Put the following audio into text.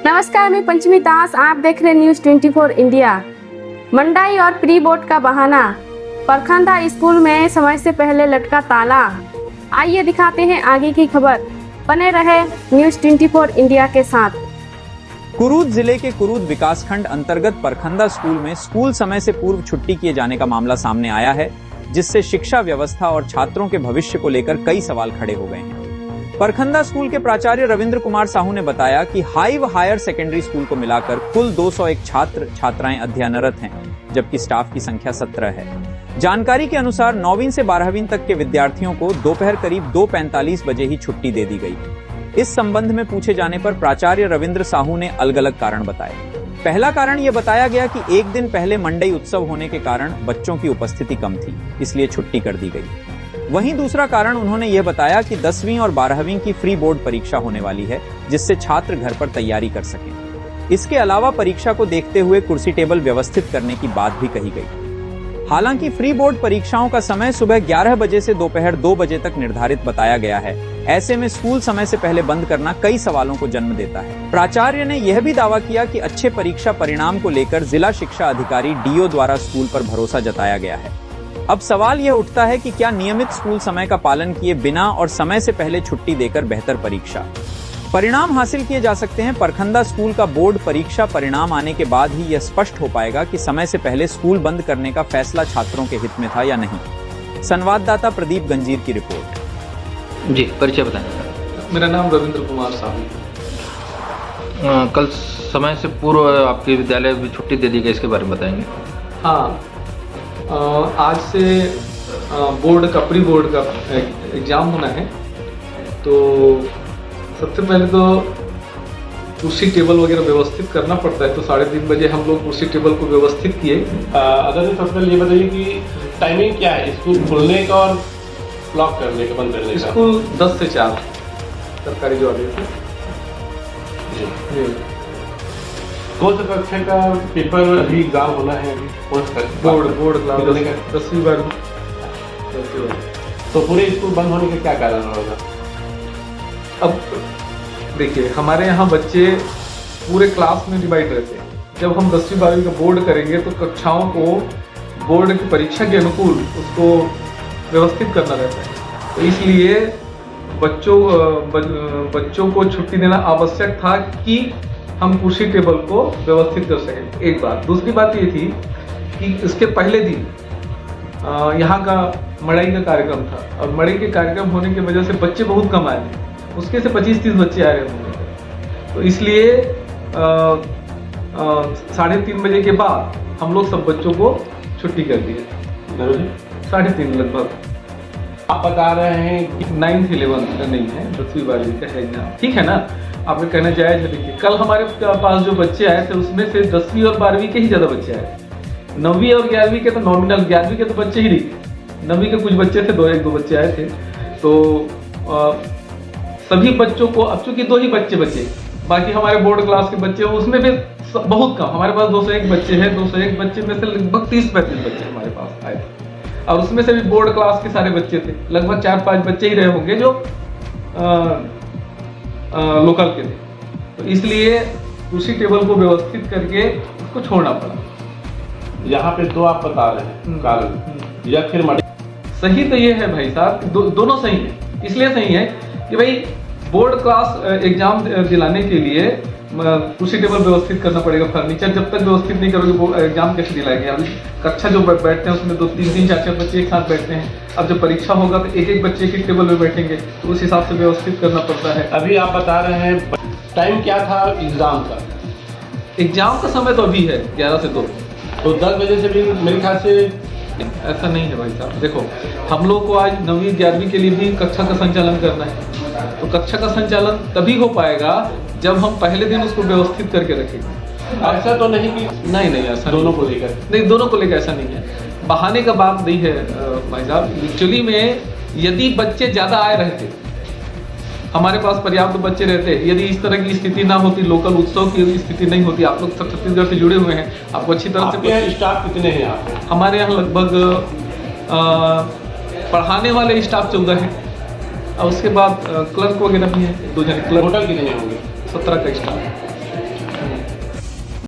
नमस्कार, मैं पंचमी दास। आप देख रहे न्यूज 24 इंडिया। मंडाई और प्री बोर्ड का बहाना, परखंदा स्कूल में समय से पहले लटका ताला। आइए दिखाते हैं आगे की खबर। बने रहे न्यूज 24 इंडिया के साथ। कुरूद जिले के कुरूद विकासखंड अंतर्गत परखंदा स्कूल में स्कूल समय से पूर्व छुट्टी किए जाने का मामला सामने आया है, जिससे शिक्षा व्यवस्था और छात्रों के भविष्य को लेकर कई सवाल खड़े हो गए हैं। परखंदा स्कूल के प्राचार्य रविंद्र कुमार साहू ने बताया कि हाई व हायर सेकेंडरी स्कूल को मिलाकर कुल 201 छात्र छात्राएं अध्ययनरत हैं, जबकि स्टाफ की संख्या 17 है। जानकारी के अनुसार 9वीं से 12वीं तक के विद्यार्थियों को दोपहर करीब 2:45 बजे ही छुट्टी दे दी गई। इस संबंध में पूछे जाने पर प्राचार्य रविंद्र साहू ने अलग अलग कारण बताए। पहला कारण यह बताया गया कि एक दिन पहले मंडई उत्सव होने के कारण बच्चों की उपस्थिति कम थी, इसलिए छुट्टी कर दी गई। वहीं दूसरा कारण उन्होंने यह बताया कि 10वीं और 12वीं की फ्री बोर्ड परीक्षा होने वाली है, जिससे छात्र घर पर तैयारी कर सकें। इसके अलावा परीक्षा को देखते हुए कुर्सी टेबल व्यवस्थित करने की बात भी कही गई। हालांकि फ्री बोर्ड परीक्षाओं का समय सुबह 11 बजे से दोपहर 2 बजे तक निर्धारित बताया गया है। ऐसे में स्कूल समय से पहले बंद करना कई सवालों को जन्म देता है। प्राचार्य ने यह भी दावा किया कि अच्छे परीक्षा परिणाम को लेकर जिला शिक्षा अधिकारी डीओ द्वारा स्कूल पर भरोसा जताया गया है। अब सवाल यह उठता है कि क्या नियमित स्कूल समय का पालन किए बिना और समय से पहले छुट्टी देकर बेहतर परीक्षा परिणाम हासिल किए जा सकते हैं। परखंदा स्कूल का बोर्ड परीक्षा परिणाम आने के बाद ही यह स्पष्ट हो पाएगा कि समय से पहले स्कूल बंद करने का फैसला छात्रों के हित में था या नहीं। संवाददाता प्रदीप गंजीर की रिपोर्ट। जी, परिचय बताएं। मेरा नाम रविंद्र कुमार साहू। कल समय से पूर्व आपके विद्यालय में छुट्टी दे दी गई, इसके बारे में बताएंगे। हाँ, आज से बोर्ड का प्री बोर्ड का एग्ज़ाम होना है, तो सबसे पहले तो कुर्सी टेबल वगैरह व्यवस्थित करना पड़ता है। तो 3:30 बजे हम लोग कुर्सी टेबल को व्यवस्थित किए। अगर सबसे पहले ये बताइए कि टाइमिंग क्या है स्कूल खुलने का और लॉक करने का, बंद करने का? स्कूल 10 से 4 सरकारी जो आदेश है। जी। कौन सा कक्षा का पेपर अभी एग्जाम होना है? अभी बोर्ड क्लास 10वीं 12वीं। तो पूरे स्कूल बंद होने का क्या कारण होगा? अब देखिए, हमारे यहाँ बच्चे पूरे क्लास में डिवाइड रहते हैं। जब हम 10वीं 12वीं का बोर्ड करेंगे तो कक्षाओं को बोर्ड की परीक्षा के अनुकूल उसको व्यवस्थित करना रहता है। तो इसलिए बच्चों को छुट्टी देना आवश्यक था कि हम कुर्सी टेबल को व्यवस्थित कर सकें। एक बात। दूसरी बात ये थी कि इसके पहले दिन यहाँ का मड़ई का कार्यक्रम था, और मड़ई के कार्यक्रम होने की वजह से बच्चे बहुत कम आए थे। उसके से 25-30 बच्चे आ रहे होंगे। तो इसलिए 3:30 बजे के बाद हम लोग सब बच्चों को छुट्टी कर दी है। 3:30 लगभग। आप बता रहे हैं कि 9th 11th का नहीं है, 10वीं 12वीं का है एग्जाम। ठीक है ना, आपने कहना जायज है। देखिए, कल हमारे पास जो बच्चे आए थे उसमें से 10वीं और 12वीं के ही ज़्यादा बच्चे आए। 9वीं और 11वीं के तो नॉमिनल, 11वीं के तो बच्चे ही नहीं थे। 9वीं के कुछ बच्चे थे, 1-2 बच्चे आए थे। तो सभी बच्चों को, अब चूंकि 2 ही बच्चे बचे, बाकी हमारे बोर्ड क्लास के बच्चे उसमें भी बहुत कम। हमारे पास 201 बच्चे हैं। 201 बच्चे में से लगभग 30-35 बच्चे हमारे पास आए थे, और उसमें से भी बोर्ड क्लास के सारे बच्चे थे। लगभग 4-5 बच्चे ही रहे होंगे जो लोकल के थे। तो इसलिए कुर्सी टेबल को व्यवस्थित करके उसको छोड़ना पड़ा। यहाँ पे 2 आप बता रहे हैं कारण, या फिर सही तो ये है भाई साहब, दोनों सही है। इसलिए सही है कि भाई बोर्ड क्लास एग्जाम दिलाने के लिए कुर्सी टेबल व्यवस्थित करना पड़ेगा। फर्नीचर जब तक व्यवस्थित नहीं करोगे वो एग्जाम कैसे दिलाएंगे? अभी कक्षा जो बैठते हैं उसमें 2-3-3, 4-4 बच्चे एक साथ बैठते हैं। अब जब परीक्षा होगा तो एक बच्चे एक टेबल में बैठेंगे, तो उस हिसाब से व्यवस्थित करना पड़ता है। अभी आप बता रहे हैं टाइम क्या था एग्जाम का? एग्जाम का समय तो अभी है 11 से 2। तो 10 बजे से भी मेरे ख्याल से ऐसा नहीं है भाई साहब। देखो, हम लोग को आज 9वीं 11वीं के लिए भी कक्षा का संचालन करना है। तो कक्षा का संचालन तभी हो पाएगा जब हम पहले दिन उसको व्यवस्थित करके रखेंगे। ऐसा तो नहीं कि नहीं ऐसा दोनों को लेकर नहीं, दोनों को लेकर ऐसा नहीं है। बहाने का बात नहीं है भाई साहब। एक्चुअली में यदि बच्चे ज़्यादा आए रहते, हमारे पास पर्याप्त बच्चे रहते, यदि इस तरह की स्थिति ना होती, लोकल उत्सव की स्थिति नहीं होती। आप लोग सब छत्तीसगढ़ से जुड़े हुए हैं, आपको अच्छी तरह से। स्टाफ कितने हैं यहाँ पे? हमारे यहाँ लगभग पढ़ाने वाले स्टाफ 14 हैं, और उसके बाद क्लर्क वगैरह भी हैं, 2 जन क्लर्क। टोटल कितने होंगे? 17 का स्टाफ।